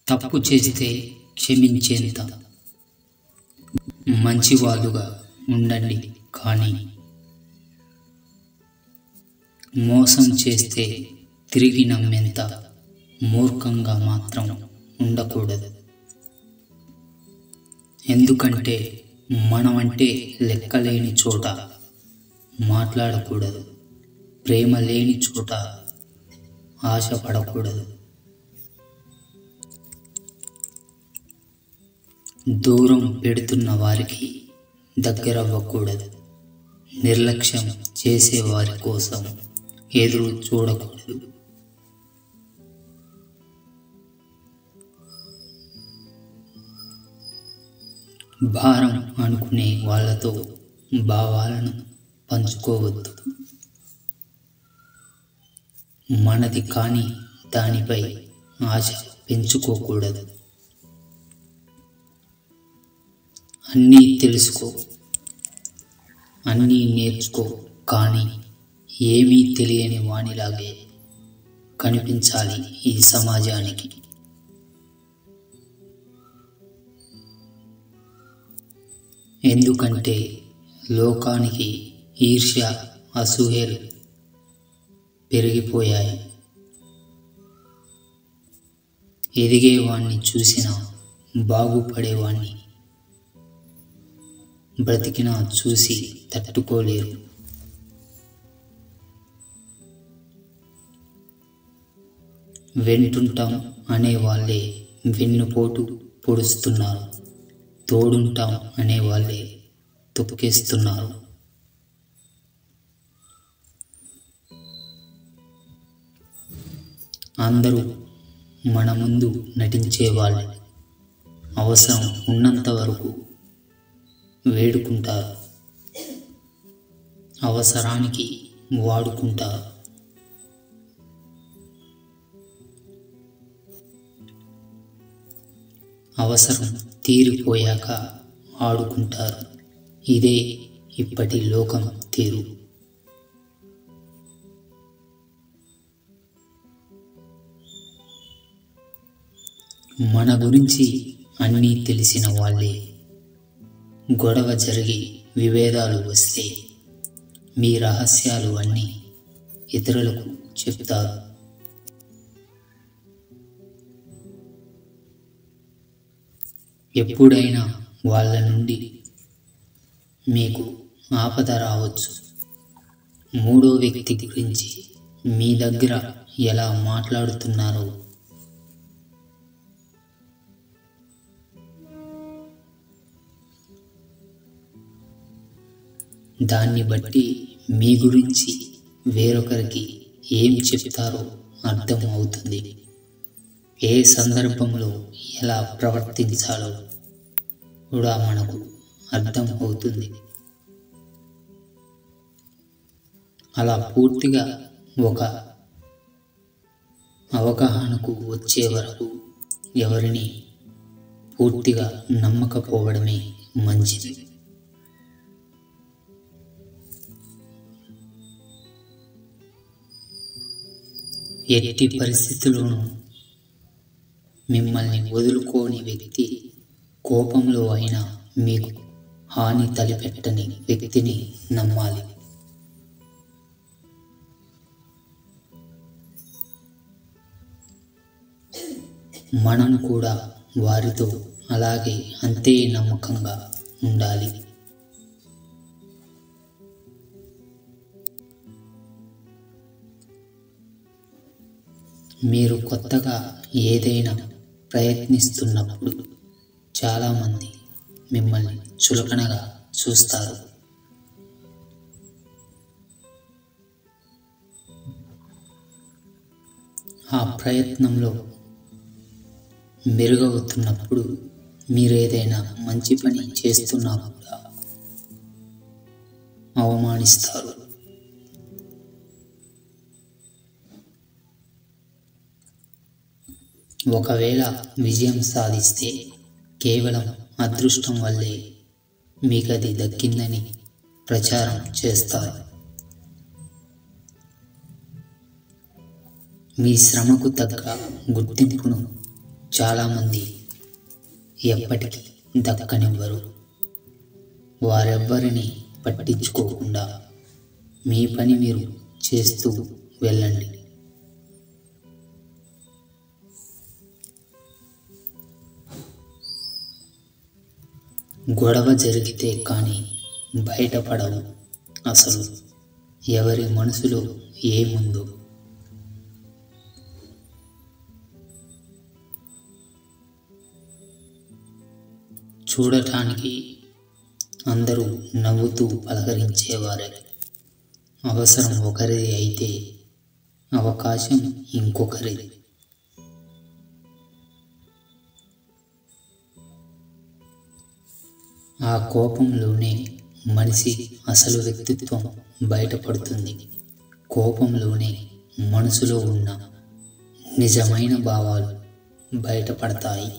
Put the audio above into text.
తప్పు చేస్తే క్షమించేంత మంచివాళ్ళుగా ఉండండి, కానీ మోసం చేస్తే తిరిగి నమ్మేంత మూర్ఖంగా మాత్రం ఉండకూడదు. ఎందుకంటే మనమంటే లెక్కలేని చోట మాట్లాడకూడదు, ప్రేమ లేని చోట ఆశపడకూడదు. దూరం పెడుతున్న వారికి దగ్గరవ్వకూడదు, నిర్లక్ష్యం చేసే వారి కోసం ఎదురు చూడకూడదు. భారం అనుకునే వాళ్ళతో భావాలను పంచుకోవద్దు. మనది కాని దానిపై ఆశ పెంచుకోకూడదు. అన్నీ తెలుసుకో, అన్నీ నేర్చుకో, కానీ ఏమీ తెలియని వానిలాగే కనిపించాలి ఈ సమాజానికి. ఎందుకంటే లోకానికి ఈర్ష్య, అసూయలు పెరిగిపోయాయి. ఎదిగేవాణ్ణి చూసినా, బాగుపడేవాణ్ణి బ్రతికినా చూసి తట్టుకోలేరు. వెంటుంటాం అనేవాళ్ళే వెన్నుపోటు పొడుస్తున్నారు, తోడుంటాం అనేవాళ్ళే తొక్కేస్తున్నారు. అందరూ మన ముందు నటించేవాళ్ళే, అవసరం ఉన్నంత వరకు వేడుకుంటారు, అవసరానికి వాడుకుంటారు. అవసరం తీరిపోయాక ఆడుకుంటారు. ఇదే ఇప్పటి లోకం తీరు. మన గురించి అన్నీ తెలిసిన వాళ్ళే గొడవ జరిగి విభేదాలు వస్తే మీ రహస్యాలు అన్నీ ఇతరులకు చెప్తారు. ఎప్పుడైనా వాళ్ళ నుండి మీకు ఆపద రావచ్చు. మూడో వ్యక్తి గురించి మీ దగ్గర ఎలా మాట్లాడుతున్నారో దాన్ని బట్టి మీ గురించి వేరొకరికి ఏం చెప్తారో అర్థం అవుతుంది. ఏ సందర్భంలో ఎలా ప్రవర్తించాలో కూడా మనకు అర్థం అవుతుంది. అలా పూర్తిగా ఒక అవగాహనకు వచ్చే వరకు ఎవరిని పూర్తిగా నమ్మకపోవడమే మంచిది. ఎట్టి పరిస్థితుల్లోనూ మిమ్మల్ని వదులుకోని వ్యక్తి, కోపంలో అయినా మీకు హాని తలపెట్టని వ్యక్తిని నమ్మాలి. మనం కూడా వారితో అలాగే అంతే నమ్మకంగా ఉండాలి. మీరు కొత్తగా ఏదైనా ప్రయత్నిస్తున్నప్పుడు చాలామంది మిమ్మల్ని చులకనగా చూస్తారు. ఆ ప్రయత్నంలో మెరుగవుతున్నప్పుడు మీరేదైనా మంచి పని చేస్తున్నా కూడా అవమానిస్తారు. ఒకవేళ విజయం సాధిస్తే కేవలం అదృష్టం వల్లే మీకది దక్కిందని ప్రచారం చేస్తారు. మీ శ్రమకు తగ్గ గుర్తింపును చాలామంది ఎప్పటికీ దక్కనివ్వరు. వారెవ్వరిని పట్టించుకోకుండా మీ పని మీరు చేస్తూ వెళ్ళండి. గొడవ జరిగితే కానీ బయటపడవు అసలు ఎవరి మనసులో ఏముందో. చూడటానికి అందరూ నవ్వుతూ పలకరించేవారే. అవసరం ఒకరిది అయితే అవకాశం ఇంకొకరిది. ఆ కోపంలోనే మనిషి అసలు వ్యక్తిత్వం బయటపడుతుంది. కోపంలోనే మనసులో ఉన్న నిజమైన భావాలు బయటపడతాయి.